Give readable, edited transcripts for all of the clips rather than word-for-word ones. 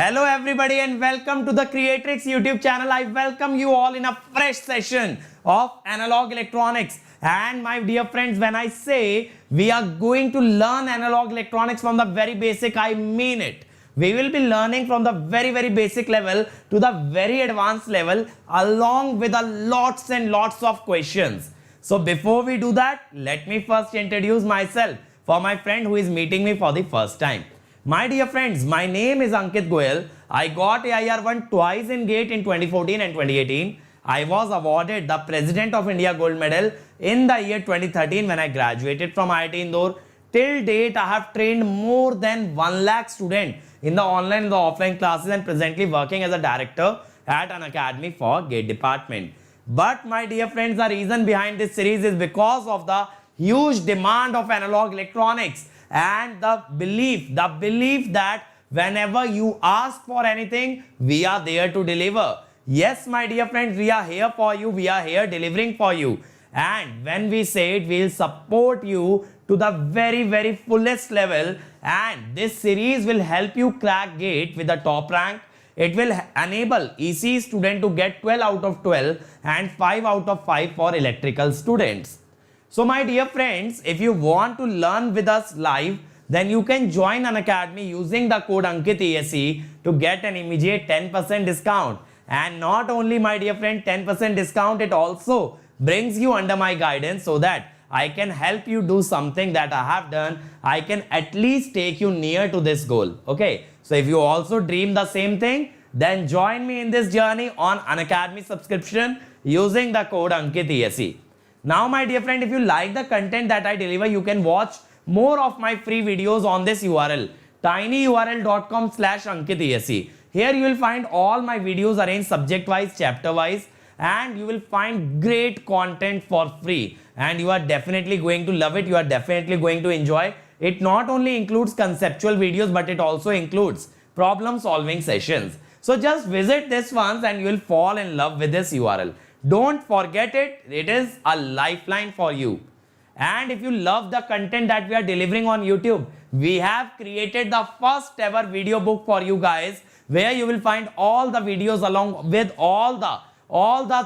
Hello everybody and welcome to the Creatrix YouTube channel. I welcome you all in a fresh session of analog electronics. And my dear friends, when I say we are going to learn analog electronics from the very basic, I mean it. We will be learning from the very basic level to the very advanced level along with a lots and lots of questions. So before we do that, let me first introduce myself for my friend who is meeting me for the first time. My dear friends, my name is Ankit Goyal. I got AIR1 twice in GATE in 2014 and 2018. I was awarded the President of India Gold Medal in the year 2013 when I graduated from IIT Indore. Till date, I have trained more than 1 lakh students in the online and the offline classes and presently working as a director at an academy for GATE department. But my dear friends, the reason behind this series is because of the huge demand of analog electronics and the belief that whenever you ask for anything, we are there to deliver. Yes, my dear friends, we are here for you. We are here delivering for you. And when we say it, we'll support you to the very fullest level. And this series will help you crack GATE with the top rank. It will enable EC student to get 12 out of 12 and 5 out of 5 for electrical students. So my dear friends, if you want to learn with us live, then you can join an academy using the code AnkitESE to get an immediate 10% discount. And not only, my dear friend, 10% discount, it also brings you under my guidance so that I can help you do something that I have done. I can at least take you near to this goal. Okay. So if you also dream the same thing, then join me in this journey on an academy subscription using the code AnkitESE. Now, my dear friend, if you like the content that I deliver, you can watch more of my free videos on this URL, tinyurl.com/AnkitESE. Here you will find all my videos arranged subject-wise, chapter-wise, and you will find great content for free. And you are definitely going to love it. You are definitely going to enjoy. It not only includes conceptual videos, but it also includes problem-solving sessions. So just visit this once and you will fall in love with this URL. Don't forget it. It is a lifeline for you. And if you love the content that we are delivering on YouTube, we have created the first ever video book for you guys, where you will find all the videos along with all the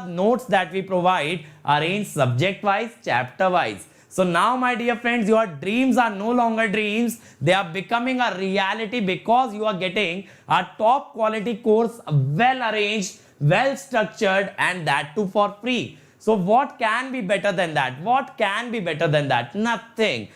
notes that we provide arranged subject wise, chapter wise. So now, my dear friends, your dreams are no longer dreams. They are becoming a reality because you are getting a top quality course, well arranged, well structured, and that too for free. So what can be better than that? What can be better than that? Nothing,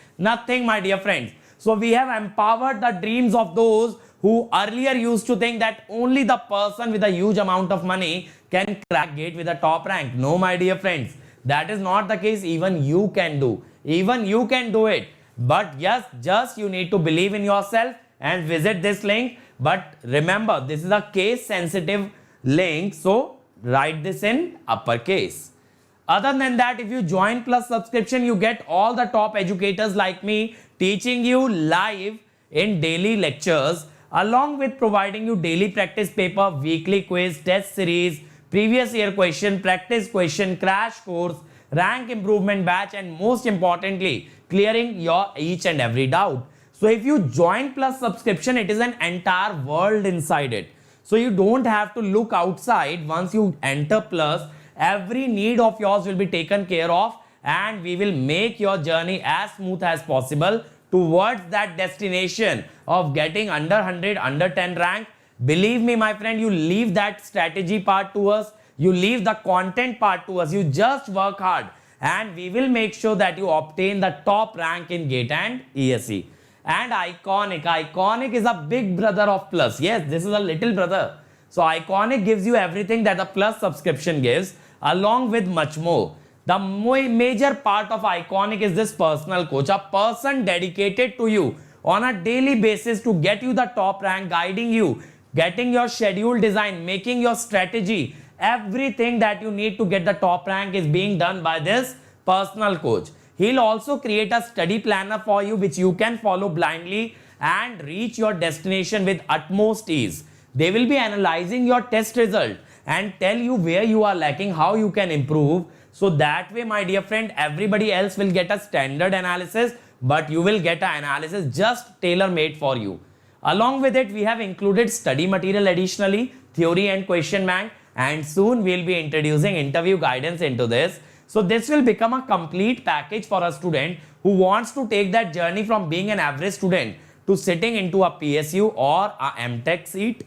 my dear friends. So we have empowered the dreams of those who earlier used to think that only the person with a huge amount of money can crack GATE with a top rank. No, my dear friends, that is not the case. Even you can do. Even you can do it. But yes, just you need to believe in yourself and visit this link. But remember, this is a case sensitive link, so write this in uppercase. Other than that, if you join plus subscription, you get all the top educators like me teaching you live in daily lectures, along with providing you daily practice paper, weekly quiz, test series, previous year question, practice question, crash course, rank improvement batch, and most importantly, clearing your each and every doubt. So if you join plus subscription, it is an entire world inside it. So you don't have to look outside. Once you enter plus, every need of yours will be taken care of, and we will make your journey as smooth as possible towards that destination of getting under 100, under 10 rank. Believe me, my friend, you leave that strategy part to us. You leave the content part to us. You just work hard and we will make sure that you obtain the top rank in GATE and ESE. And Iconic is a big brother of Plus. Yes, this is a little brother. So Iconic gives you everything that a Plus subscription gives, along with much more. The major part of Iconic is this personal coach, a person dedicated to you on a daily basis to get you the top rank, guiding you, getting your schedule design, making your strategy. Everything that you need to get the top rank is being done by this personal coach. He'll also create a study planner for you, which you can follow blindly and reach your destination with utmost ease. They will be analyzing your test result and tell you where you are lacking, how you can improve. So that way, my dear friend, everybody else will get a standard analysis, but you will get an analysis just tailor-made for you. Along with it, we have included study material additionally, theory and question bank, and soon we'll be introducing interview guidance into this. So this will become a complete package for a student who wants to take that journey from being an average student to sitting into a PSU or a MTech seat.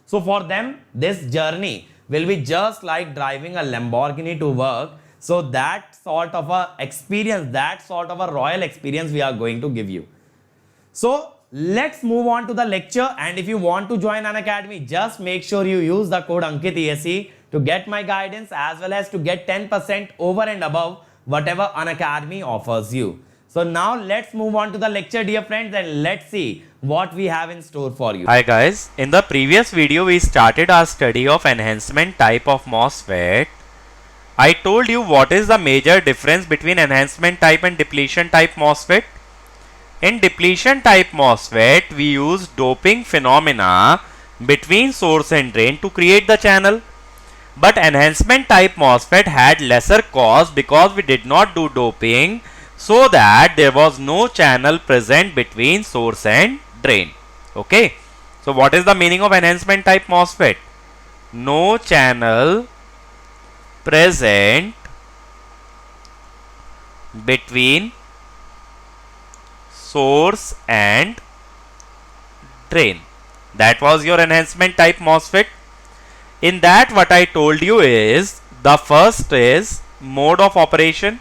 So for them, this journey will be just like driving a Lamborghini to work. So that sort of a experience, that sort of a royal experience we are going to give you. So let's move on to the lecture, and if you want to join Unacademy, just make sure you use the code AnkitESE to get my guidance as well as to get 10% over and above whatever Unacademy offers you. So now let's move on to the lecture, dear friends, and let's see what we have in store for you. Hi guys, in the previous video we started our study of enhancement type of MOSFET. I told you what is the major difference between enhancement type and depletion type MOSFET. In depletion type MOSFET, we use doping phenomena between source and drain to create the channel. But enhancement type MOSFET had lesser cost because we did not do doping, so that there was no channel present between source and drain. Okay. So what is the meaning of enhancement type MOSFET? No channel present between source and drain. That was your enhancement type MOSFET. In that, what I told you is, the first is mode of operation.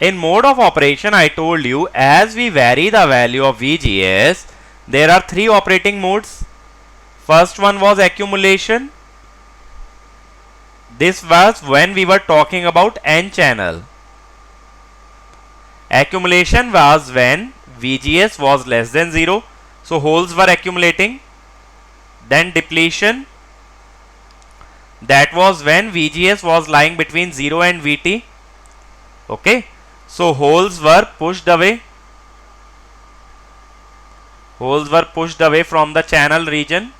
In mode of operation, I told you, as we vary the value of VGS, there are three operating modes. First one was accumulation. This was when we were talking about N channel. Accumulation was when VGS was less than 0, so holes were accumulating. Then depletion, that was when VGS was lying between 0 and VT. Okay, so holes were pushed away. Holes were pushed away from the channel region.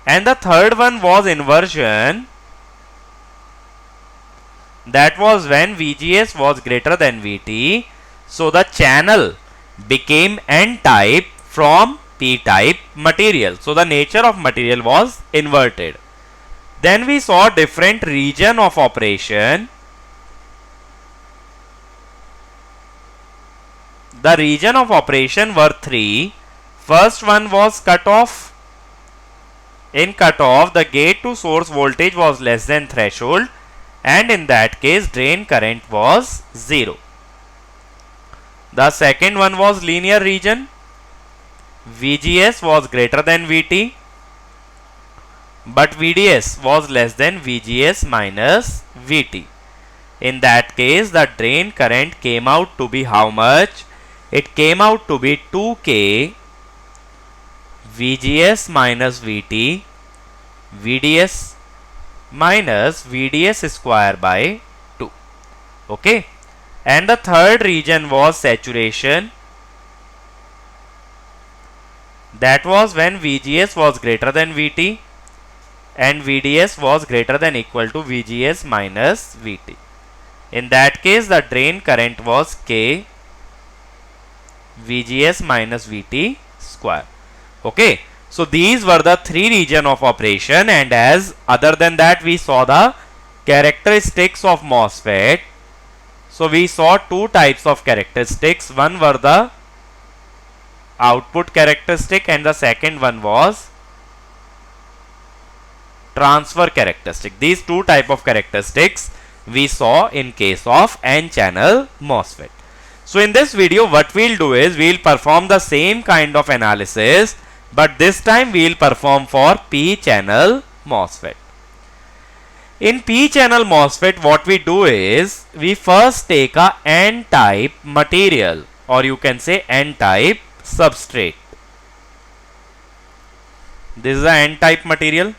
And the third one was inversion. That was when VGS was greater than VT. So the channel became N-type from P-type material. So the nature of material was inverted. Then we saw different region of operation. The region of operation were three. First one was cutoff. In cutoff, the gate to source voltage was less than threshold, and in that case drain current was 0. The second one was linear region. VGS was greater than VT, but VDS was less than VGS minus VT. In that case, the drain current came out to be how much? It came out to be 2K VGS minus VT, VDS minus VDS square by 2. Okay. And the third region was saturation. That was when VGS was greater than VT and VDS was greater than equal to VGS minus VT. In that case, the drain current was K VGS minus VT square. Okay. So these were the three region of operation, and as other than that we saw the characteristics of MOSFET. So we saw two types of characteristics. One were the output characteristic and the second one was transfer characteristic. These two type of characteristics we saw in case of N-channel MOSFET. So in this video what we'll do is we'll perform the same kind of analysis, but this time we'll perform for P-channel MOSFET. In P-channel MOSFET what we do is we first take a N-type material, or you can say N-type substrate. This is a N-type material.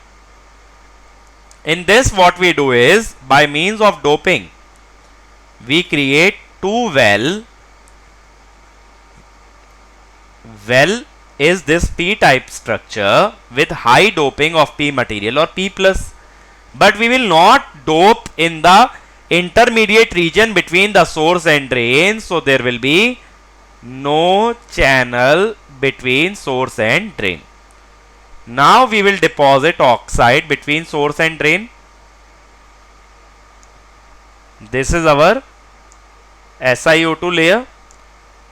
In this what we do is by means of doping we create two well. Well is this P-type structure with high doping of P material or P+. But we will not dope in the intermediate region between the source and drain. So there will be no channel between source and drain. Now we will deposit oxide between source and drain. This is our SiO2 layer,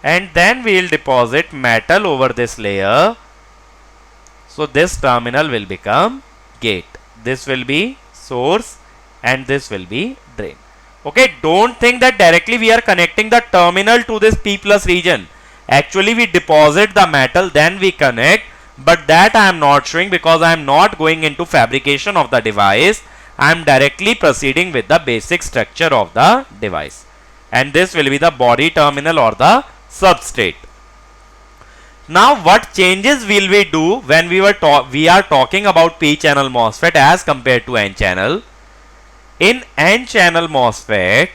and then we will deposit metal over this layer. So this terminal will become gate. This will be source and this will be drain. Okay, don't think that directly we are connecting the terminal to this P plus region. Actually we deposit the metal, then we connect, but that I am not showing because I am not going into fabrication of the device. I am directly proceeding with the basic structure of the device, and this will be the body terminal or the substrate. Now what changes will we do when we are talking about P channel MOSFET as compared to N channel? In N channel MOSFET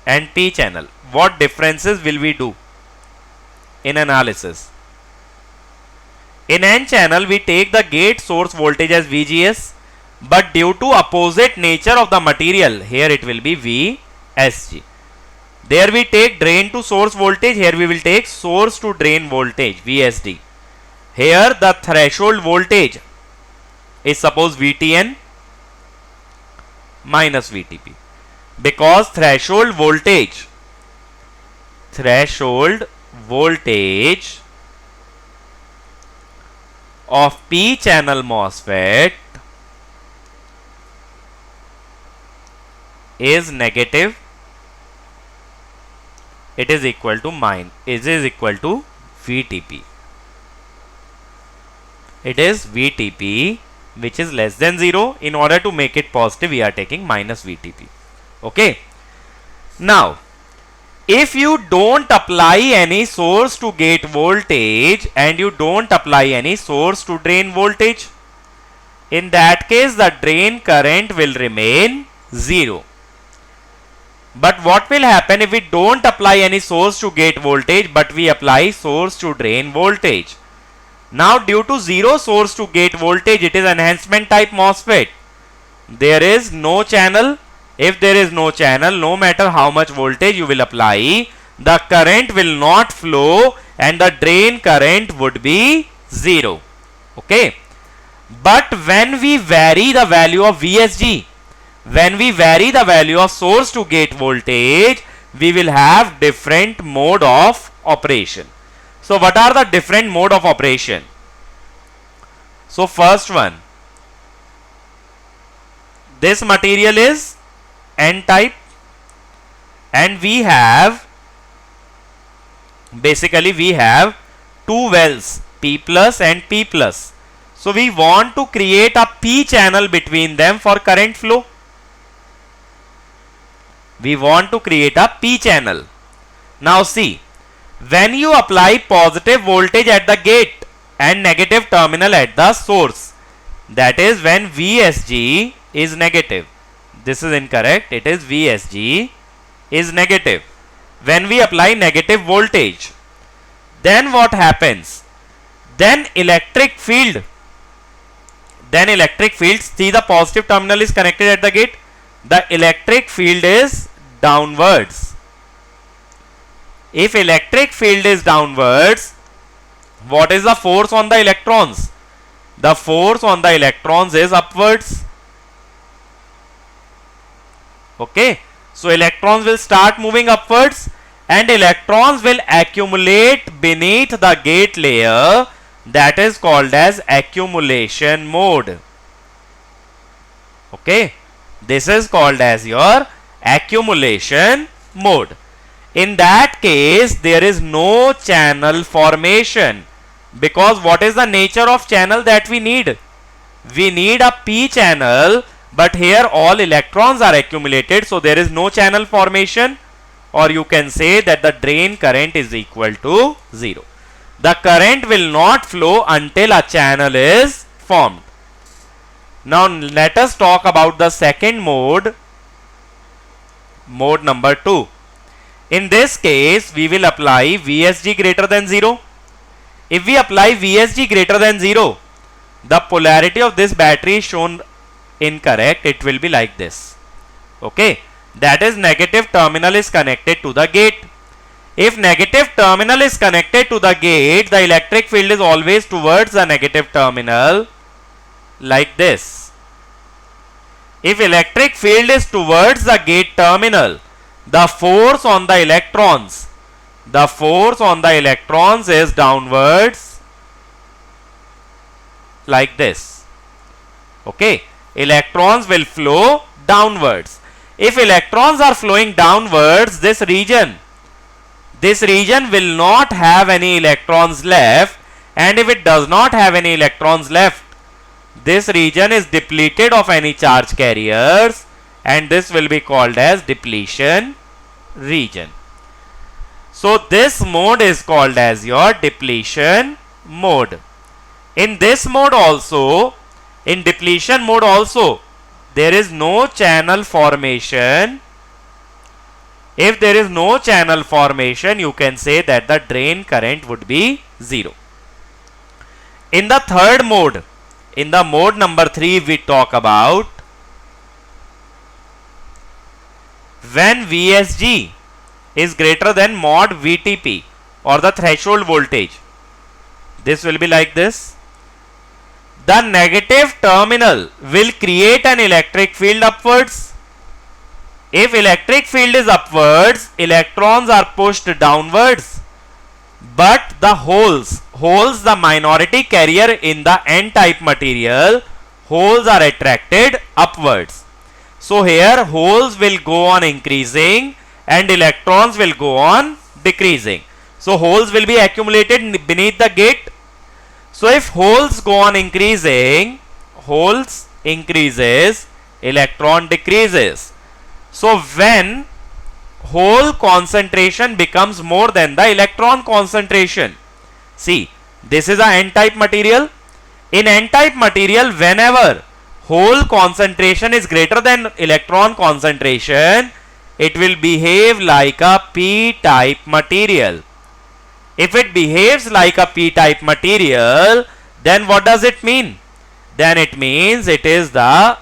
and P channel, what differences will we do in analysis? In N channel we take the gate source voltage as VGS, but due to opposite nature of the material, here it will be VSG. There we take drain to source voltage, here we will take source to drain voltage VSD. Here the threshold voltage is suppose VTN minus VTP, because threshold voltage of P channel MOSFET is negative. It is equal to VTP. It is VTP which is less than 0. In order to make it positive, we are taking minus VTP. Okay. Now, if you don't apply any source to gate voltage and you don't apply any source to drain voltage, in that case the drain current will remain 0. But what will happen if we don't apply any source to gate voltage but we apply source to drain voltage? Now due to 0 source to gate voltage, it is enhancement type MOSFET. There is no channel. If there is no channel, no matter how much voltage you will apply, the current will not flow and the drain current would be 0. Okay. But when we vary the value of VSG, when we vary the value of source to gate voltage, we will have different mode of operation. So what are the different mode of operation? So first one, this material is N type and we have two wells, P plus and P plus. So we want to create a P channel between them for current flow. We want to create a P channel. Now see, when you apply positive voltage at the gate and negative terminal at the source, that is when VSG is negative. This is incorrect. It is VSG is negative. When we apply negative voltage, then what happens? Then electric field, see the positive terminal is connected at the gate. The electric field is downwards. If electric field is downwards, what is the force on the electrons? The force on the electrons is upwards. Okay. So electrons will start moving upwards and electrons will accumulate beneath the gate layer. That is called as accumulation mode. Okay. This is called as your accumulation mode. In that case, there is no channel formation, because what is the nature of channel that we need? We need a P channel, but here all electrons are accumulated, so there is no channel formation, or you can say that the drain current is equal to 0. The current will not flow until a channel is formed. Now let us talk about the second mode, mode number 2. In this case, we will apply VSG greater than 0. If we apply VSG greater than 0, the polarity of this battery is shown incorrect. It will be like this. Okay. That is negative terminal is connected to the gate. If negative terminal is connected to the gate, the electric field is always towards the negative terminal, like this. If electric field is towards the gate terminal, the force on the electrons is downwards, like this. Okay, electrons will flow downwards. If electrons are flowing downwards, this region will not have any electrons left, and if it does not have any electrons left, this region is depleted of any charge carriers, and this will be called as depletion region. So this mode is called as your depletion mode. In this mode also, in depletion mode also, there is no channel formation. If there is no channel formation, you can say that the drain current would be 0. In the third mode, in the mode number 3, we talk about when VSG is greater than mod VTP or the threshold voltage. This will be like this. The negative terminal will create an electric field upwards. If electric field is upwards, electrons are pushed downwards, but the holes, the minority carrier in the n-type material, holes are attracted upwards. So here holes will go on increasing and electrons will go on decreasing. So holes will be accumulated beneath the gate. So if holes go on increasing, holes increases, electron decreases. So when hole concentration becomes more than the electron concentration, see, this is a n-type material. In n-type material, whenever hole concentration is greater than electron concentration, it will behave like a p-type material. If it behaves like a p-type material, then what does it mean? Then it means it is the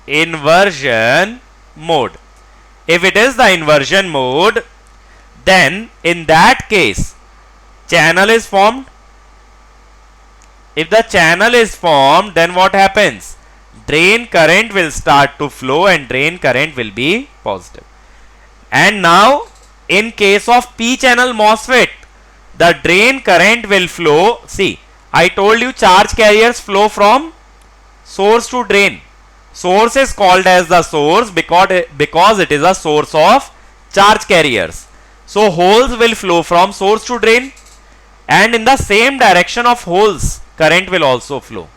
inversion mode. If it is the inversion mode, then in that case, channel is formed. If the channel is formed, then what happens? Drain current will start to flow and drain current will be positive. And now, in case of P-channel MOSFET, the drain current will flow. See, I told you charge carriers flow from source to drain. Source is called as the source because it is a source of charge carriers. So holes will flow from source to drain, and in the same direction of holes, current will also flow.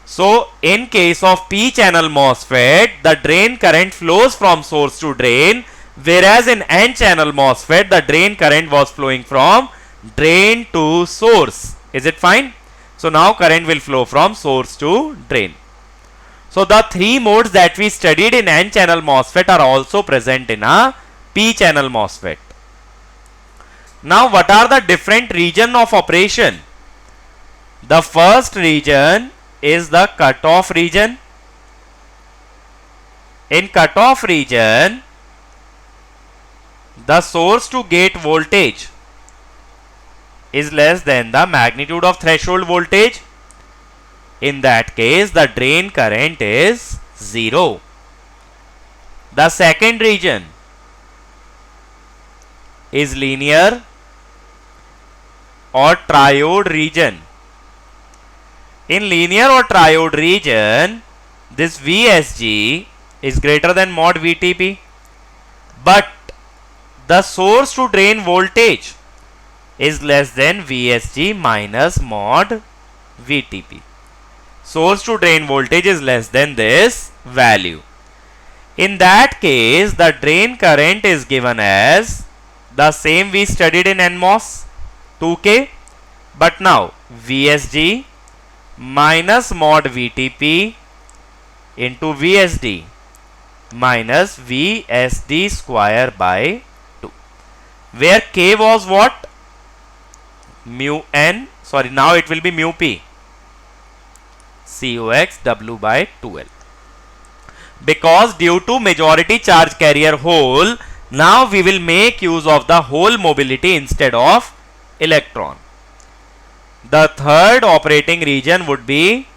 So in case of P-channel MOSFET, the drain current flows from source to drain, whereas in N-channel MOSFET, the drain current was flowing from drain to source. Is it fine? So now current will flow from source to drain. So the three modes that we studied in N-channel MOSFET are also present in a P-channel MOSFET. Now what are the different regions of operation? The first region is the cutoff region. In cutoff region, the source to gate voltage is less than the magnitude of threshold voltage. In that case, the drain current is 0. The second region is linear or triode region. In linear or triode region, this VSG is greater than mod VTP, but the source to drain voltage is less than VSG minus mod VTP. Source to drain voltage is less than this value. In that case, the drain current is given as the same we studied in NMOS, 2K, but now VSG minus mod VTP into VSD minus VSD square by 2, where K was what? Mu N, sorry, now it will be mu P, COX W by 2L. Because due to majority charge carrier hole, Now we will make use of the hole mobility instead of electron. The third operating region would be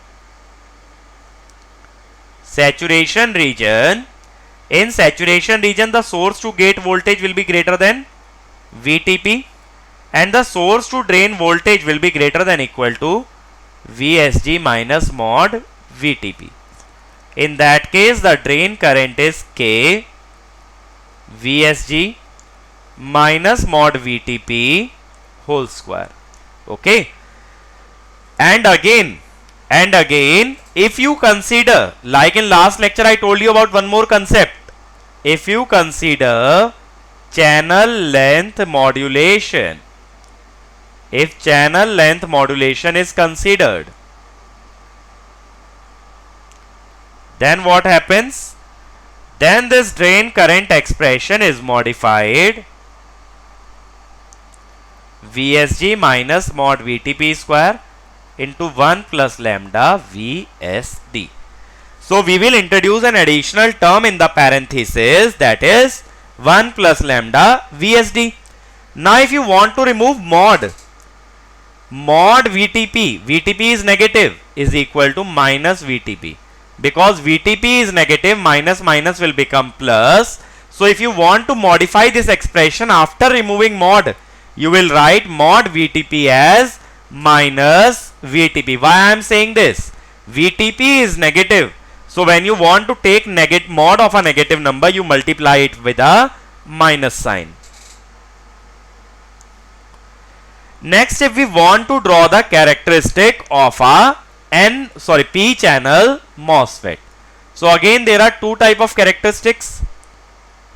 saturation region. In saturation region, the source to gate voltage will be greater than VTP and the source to drain voltage will be greater than equal to VSG minus mod VTP. In that case, the drain current is K VSG minus mod VTP whole square. Okay. And again, if you consider, like in last lecture I told you about one more concept. If you consider channel length modulation, if channel length modulation is considered, then what happens? Then this drain current expression is modified VSG minus mod VTP square into 1 plus lambda VSD. So we will introduce an additional term in the parenthesis, that is 1 plus lambda VSD. Now if you want to remove mod VTP, VTP is negative, is equal to minus VTP. Because VTP is negative, minus minus will become plus. So if you want to modify this expression after removing mod, you will write mod VTP as minus VTP. Why I am saying this? VTP is negative. So when you want to take mod of a negative number, you multiply it with a minus sign. Next, if we want to draw the characteristic of a P channel MOSFET. So again there are two type of characteristics.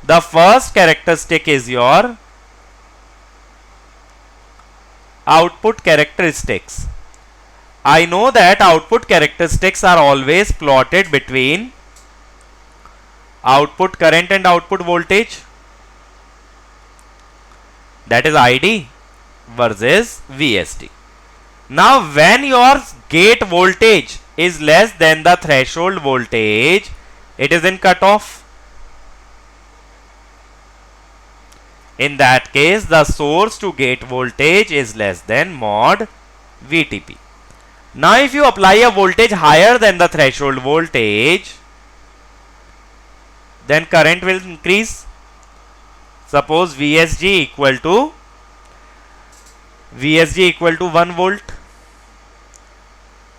The first characteristic is your output characteristics. I know that output characteristics are always plotted between output current and output voltage, that is ID versus VSD. Now when your gate voltage is less than the threshold voltage, it is in cutoff. In that case, the source to gate voltage is less than mod VTP. Now if you apply a voltage higher than the threshold voltage, then current will increase. Suppose VSG equal to 1 volt.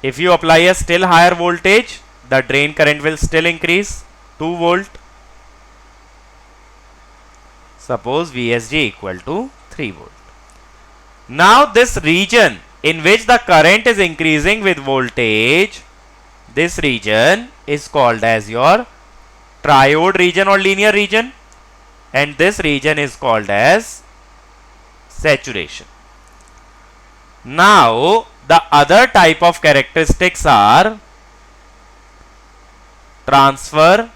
If you apply a still higher voltage, the drain current will still increase 2 volt. Suppose VSG equal to 3 volt. Now this region in which the current is increasing with voltage, this region is called as your triode region or linear region, and this region is called as saturation. Now the other type of characteristics are transfer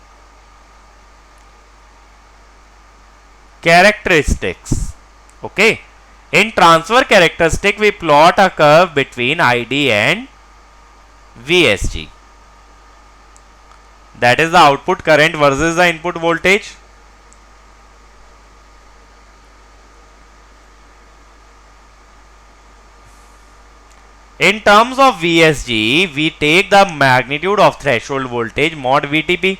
characteristics. Okay. In transfer characteristic, we plot a curve between ID and VSG. That is the output current versus the input voltage. In terms of VSG, we take the magnitude of threshold voltage mod VTP.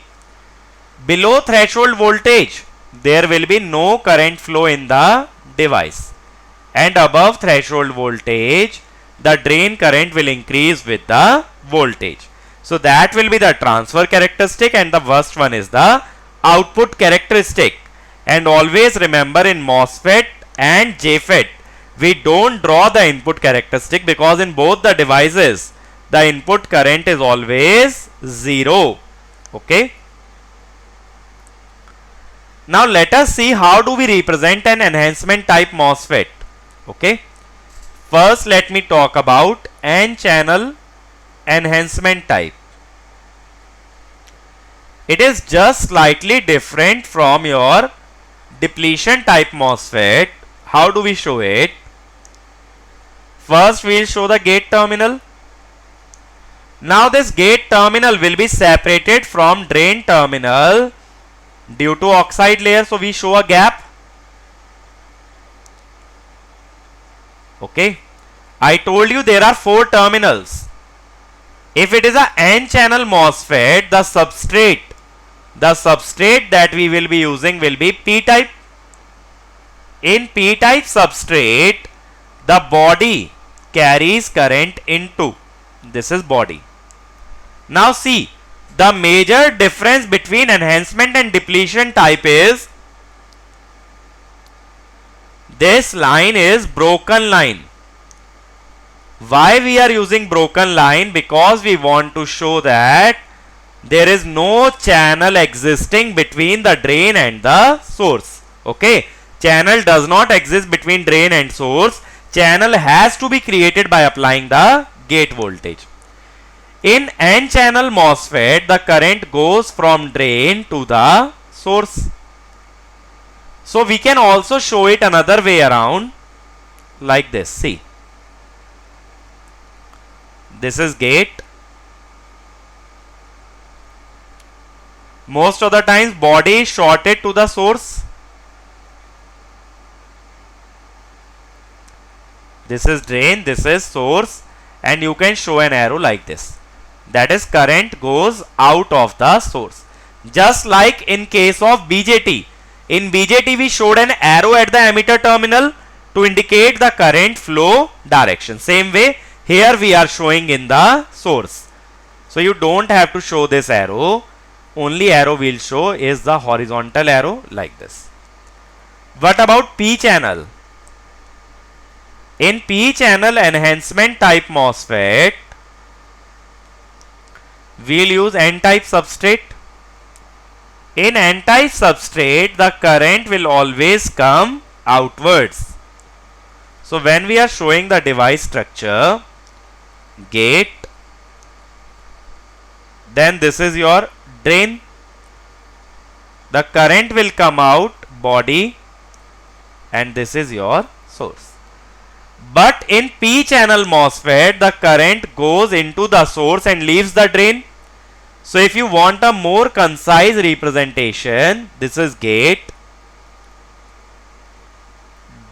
Below threshold voltage, there will be no current flow in the device. And above threshold voltage, the drain current will increase with the voltage. So that will be the transfer characteristic, and the first one is the output characteristic. And always remember, in MOSFET and JFET, we don't draw the input characteristic because in both the devices, the input current is always 0. Okay. Now let us see how do we represent an enhancement type MOSFET. Okay. First let me talk about N-channel enhancement type. It is just slightly different from your depletion type MOSFET. How do we show it? First we will show the gate terminal. Now this gate terminal will be separated from drain terminal due to oxide layer, so we show a gap. Okay, I told you there are 4 terminals. If it is a n-channel MOSFET, the substrate that we will be using will be p-type. In p-type substrate, the body carries current into, this is body. Now see, the major difference between enhancement and depletion type is, this line is broken line. Why we are using broken line? Because we want to show that there is no channel existing between the drain and the source. Okay, channel does not exist between drain and source. Channel has to be created by applying the gate voltage. In n-channel MOSFET, the current goes from drain to the source. So we can also show it another way around, like this. See, this is gate. Most of the times body is shorted to the source. This is drain, this is source, and you can show an arrow like this. That is, current goes out of the source. Just like in case of BJT. In BJT we showed an arrow at the emitter terminal to indicate the current flow direction. Same way here we are showing in the source. So you don't have to show this arrow. Only arrow we'll show is the horizontal arrow like this. What about P channel? In P channel enhancement type MOSFET, we'll use n-type substrate. In n-type substrate, the current will always come outwards. So when we are showing the device structure, gate, then this is your drain. The current will come out, body, and this is your source. But in P channel MOSFET, the current goes into the source and leaves the drain. So if you want a more concise representation, this is gate,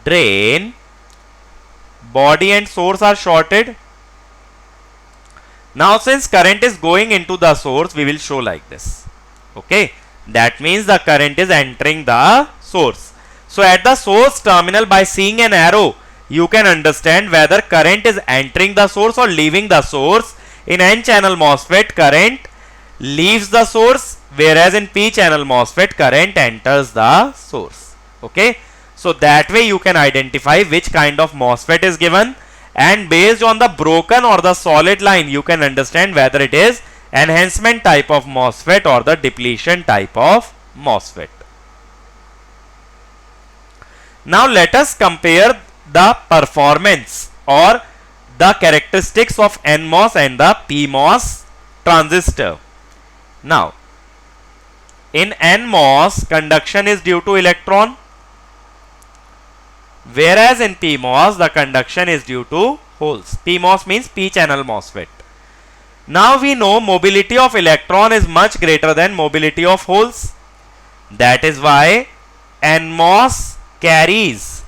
drain, body and source are shorted. Now since current is going into the source, we will show like this. Okay, that means the current is entering the source. So at the source terminal, by seeing an arrow, you can understand whether current is entering the source or leaving the source. In n-channel MOSFET, current leaves the source, whereas in p-channel MOSFET, current enters the source. Okay, so that way you can identify which kind of MOSFET is given, and based on the broken or the solid line, you can understand whether it is enhancement type of MOSFET or the depletion type of MOSFET. Now let us compare the performance or the characteristics of NMOS and the PMOS transistor. Now, in NMOS, conduction is due to electron, whereas in PMOS, the conduction is due to holes. PMOS means P-channel MOSFET. Now we know mobility of electron is much greater than mobility of holes. That is why NMOS carries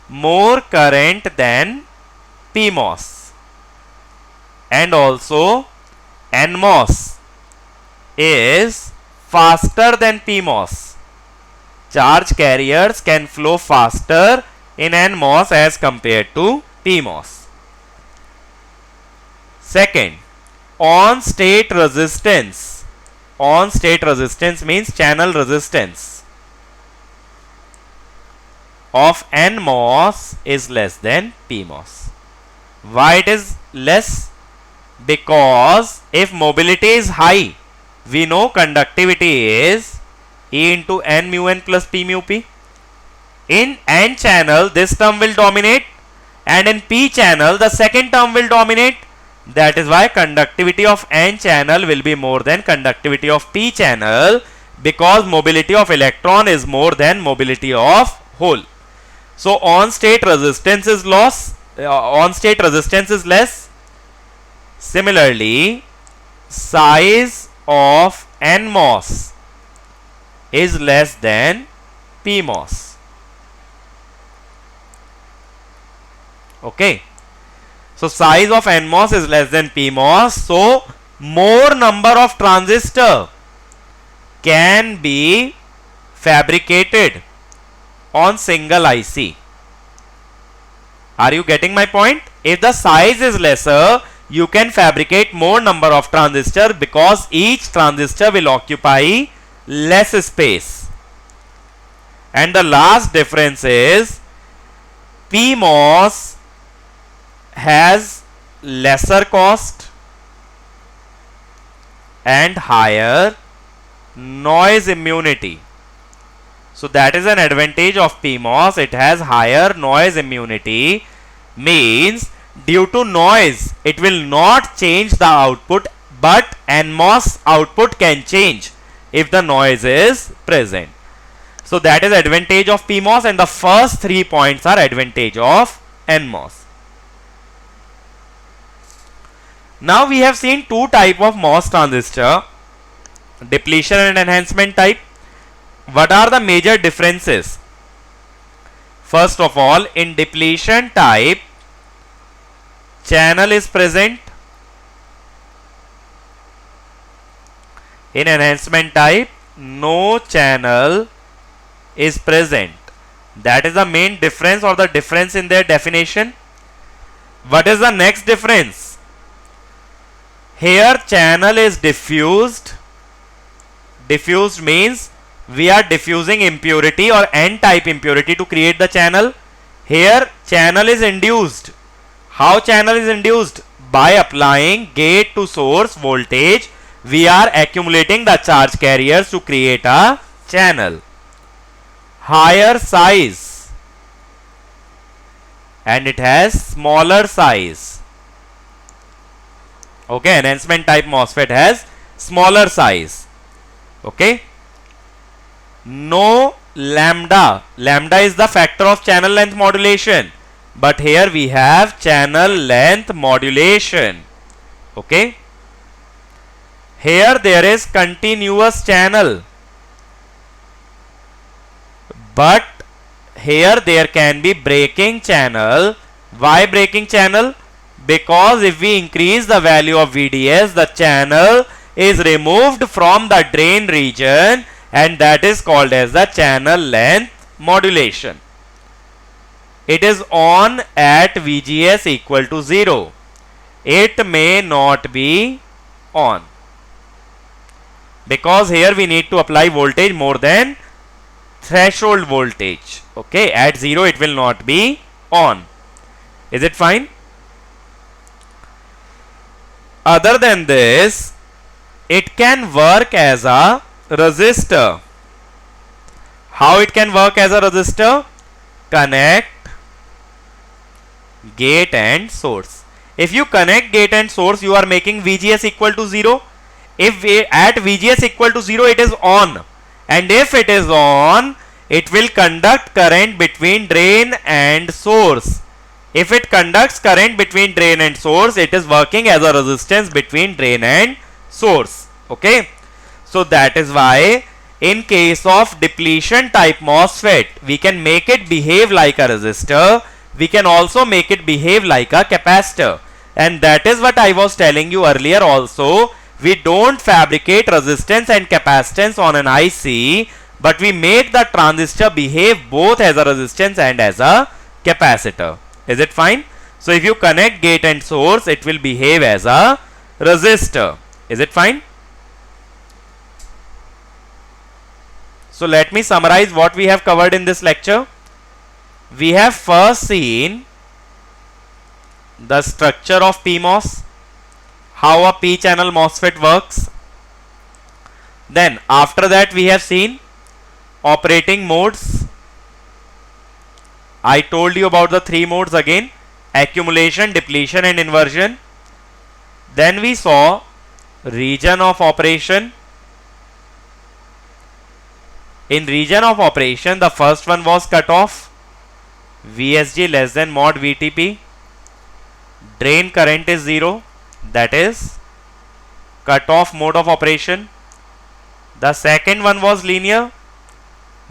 more current than PMOS, and also NMOS is faster than PMOS. Charge carriers can flow faster in NMOS as compared to PMOS. Second, on-state resistance. On-state resistance means channel resistance of NMOS is less than PMOS. Why it is less? Because if mobility is high, we know conductivity is E into N mu N plus P mu P. In N channel, this term will dominate, and in P channel, the second term will dominate. That is why conductivity of N channel will be more than conductivity of P channel, because mobility of electron is more than mobility of hole. So on-state resistance is less. Similarly, size of NMOS is less than PMOS. Okay. So size of NMOS is less than PMOS. So more number of transistor can be fabricated on single IC. Are you getting my point? If the size is lesser, you can fabricate more number of transistor because each transistor will occupy less space. And the last difference is PMOS has lesser cost and higher noise immunity. So that is an advantage of PMOS. It has higher noise immunity, means due to noise it will not change the output, but NMOS output can change if the noise is present. So that is advantage of PMOS, and the first 3 points are advantage of NMOS. Now we have seen two type of MOS transistor, depletion and enhancement type. What are the major differences? First of all, in depletion type, channel is present. In enhancement type, no channel is present. That is the main difference, or the difference in their definition. What is the next difference? Here channel is diffused. Diffused means we are diffusing impurity or n-type impurity to create the channel. Here channel is induced. How channel is induced? By applying gate to source voltage, we are accumulating the charge carriers to create a channel. Higher size, and it has smaller size. Okay, enhancement type MOSFET has smaller size. Okay. No lambda. Lambda is the factor of channel length modulation, but here we have channel length modulation. Okay. Here there is continuous channel, but here there can be breaking channel. Why breaking channel? Because if we increase the value of VDS, the channel is removed from the drain region, and that is called as the channel length modulation. It is on at VGS equal to 0. It may not be on, because here we need to apply voltage more than threshold voltage. Okay, at 0 it will not be on. Is it fine? Other than this, it can work as a resistor. How it can work as a resistor? Connect gate and source. If you connect gate and source, you are making VGS equal to 0. If at VGS equal to 0 it is on, and if it is on, it will conduct current between drain and source. If it conducts current between drain and source, it is working as a resistance between drain and source. Okay. So that is why in case of depletion type MOSFET, we can make it behave like a resistor. We can also make it behave like a capacitor. And that is what I was telling you earlier also. We don't fabricate resistance and capacitance on an IC, but we make the transistor behave both as a resistance and as a capacitor. Is it fine? So if you connect gate and source, it will behave as a resistor. Is it fine? So let me summarize what we have covered in this lecture. We have first seen the structure of PMOS, how a P-channel MOSFET works. Then after that we have seen operating modes. I told you about the 3 modes again: accumulation, depletion and inversion. Then we saw region of operation. In region of operation, the first one was cutoff, VSG less than mod VTP. Drain current is 0, that is cutoff mode of operation. The second one was linear,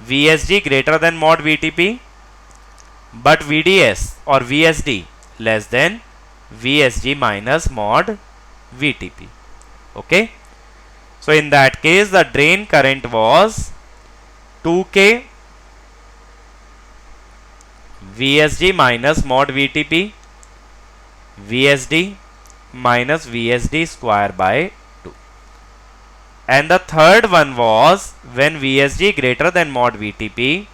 VSG greater than mod VTP, but VDS or VSD less than VSG minus mod VTP. Okay. So in that case, the drain current was 2K VSG minus mod VTP, VSD minus VSD square by 2. And the third one was when VSG greater than mod VTP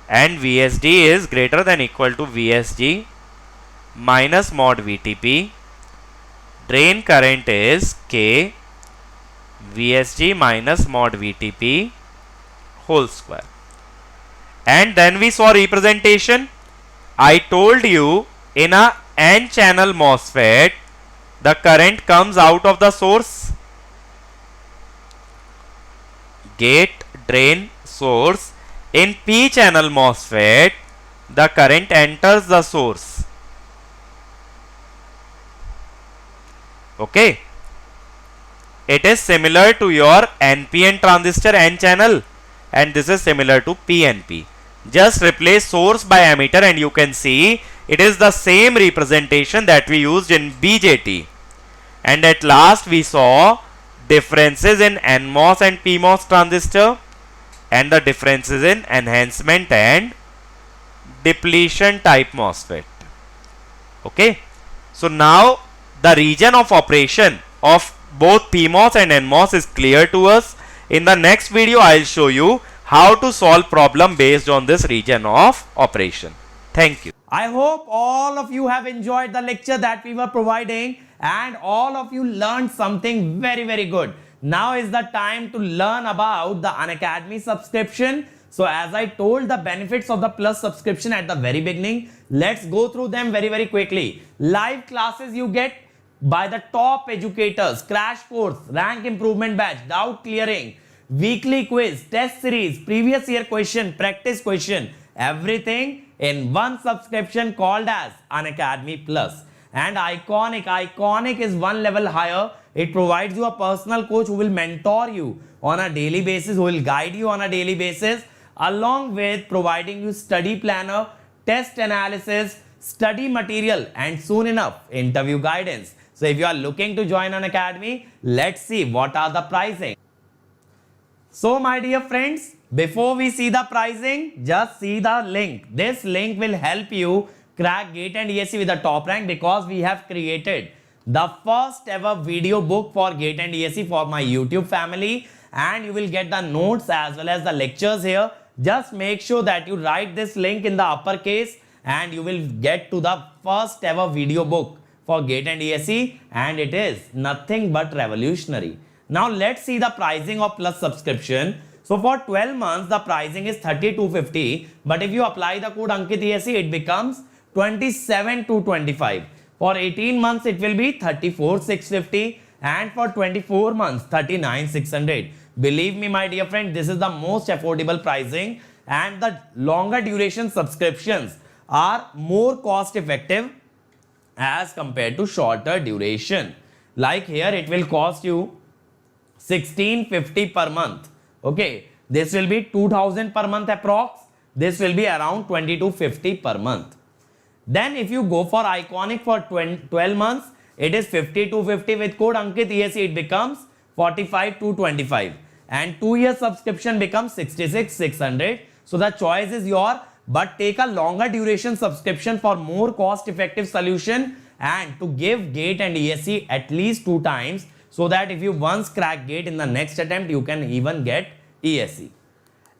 and VSD is greater than equal to VSG minus mod VTP, drain current is K VSG minus mod VTP whole square. And then we saw representation. I told you in a N channel MOSFET the current comes out of the source, gate, drain, source. In P channel MOSFET the current enters the source. Okay. It is similar to your NPN transistor N channel, and this is similar to PNP. Just replace source by emitter and you can see it is the same representation that we used in BJT. And at last we saw differences in NMOS and PMOS transistor and the differences in enhancement and depletion type MOSFET. Okay. So now the region of operation of both PMOS and NMOS is clear to us. In the next video I will show you how to solve problem based on this region of operation. Thank you. I hope all of you have enjoyed the lecture that we were providing and all of you learned something very good. Now is the time to learn about the Unacademy subscription. So as I told the benefits of the Plus subscription at the very beginning, let's go through them very quickly. Live classes you get by the top educators, crash course, rank improvement batch, doubt clearing, weekly quiz, test series, previous year question, practice question, everything in one subscription called as Unacademy Plus. And Iconic is one level higher. It provides you a personal coach who will mentor you on a daily basis, who will guide you on a daily basis, along with providing you study planner, test analysis, study material, and soon enough interview guidance. So if you are looking to join Unacademy, let's see what are the pricing. So my dear friends, before we see the pricing, just see the link. This link will help you crack GATE and ESE with the top rank because we have created the first ever video book for GATE and ESE for my YouTube family, and you will get the notes as well as the lectures here. Just make sure that you write this link in the uppercase and you will get to the first ever video book for GATE and ESE, and it is nothing but revolutionary. Now let's see the pricing of Plus subscription. So for 12 months the pricing is 3250, but if you apply the code Ankit ESE it becomes 27225. For 18 months it will be 34650, and for 24 months 39600. Believe me my dear friend, this is the most affordable pricing, and the longer duration subscriptions are more cost effective as compared to shorter duration. Like here it will cost you 1650 per month. Okay, this will be 2000 per month approx. This will be around 2250 per month. Then if you go for Iconic for 12 months, it is 5250. With code Ankit ESE it becomes 45225, and 2-year subscription becomes 66600. So the choice is yours, but take a longer duration subscription for more cost effective solution and to give GATE and ESE at least 2 times, so that if you once crack GATE, in the next attempt you can even get ESE.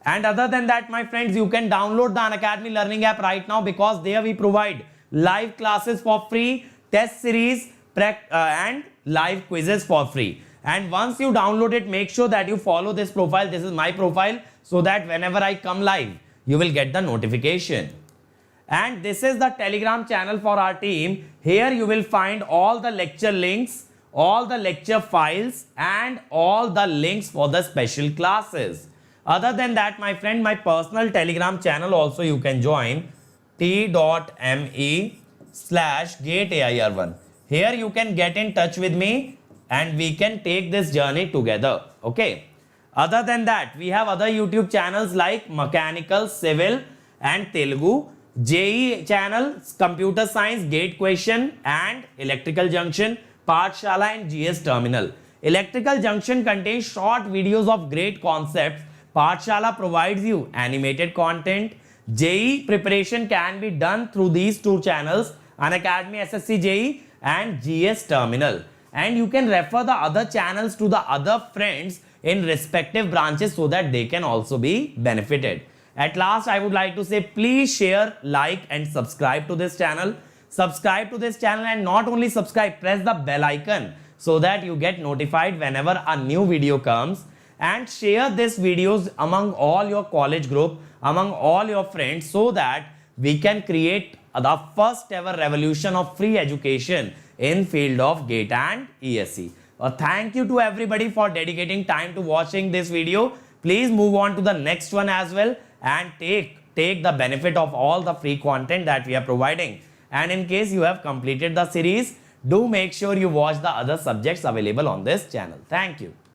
And other than that my friends, you can download the Unacademy learning app right now, because there we provide live classes for free, test series and live quizzes for free. And once you download it, make sure that you follow this profile. This is my profile, so that whenever I come live you will get the notification. And this is the Telegram channel for our team. Here you will find all the lecture links, all the lecture files, and all the links for the special classes. Other than that my friend, my personal Telegram channel also you can join, t.me/gateair1. Here you can get in touch with me and we can take this journey together. Okay. Other than that, we have other YouTube channels like Mechanical, Civil and Telugu, JEE channel, Computer Science, Gate Question and Electrical Junction, Pathshala and GS Terminal. Electrical Junction contains short videos of great concepts. Pathshala provides you animated content. JEE preparation can be done through these two channels, Unacademy SSC JEE and GS Terminal. And you can refer the other channels to the other friends in respective branches so that they can also be benefited. At last, I would like to say, please share, like and subscribe to this channel. Subscribe to this channel, and not only subscribe, press the bell icon so that you get notified whenever a new video comes, and share these videos among all your college group, among all your friends, so that we can create the first ever revolution of free education in field of GATE and ESE. Thank you to everybody for dedicating time to watching this video. Please move on to the next one as well and take the benefit of all the free content that we are providing. And in case you have completed the series, do make sure you watch the other subjects available on this channel. Thank you.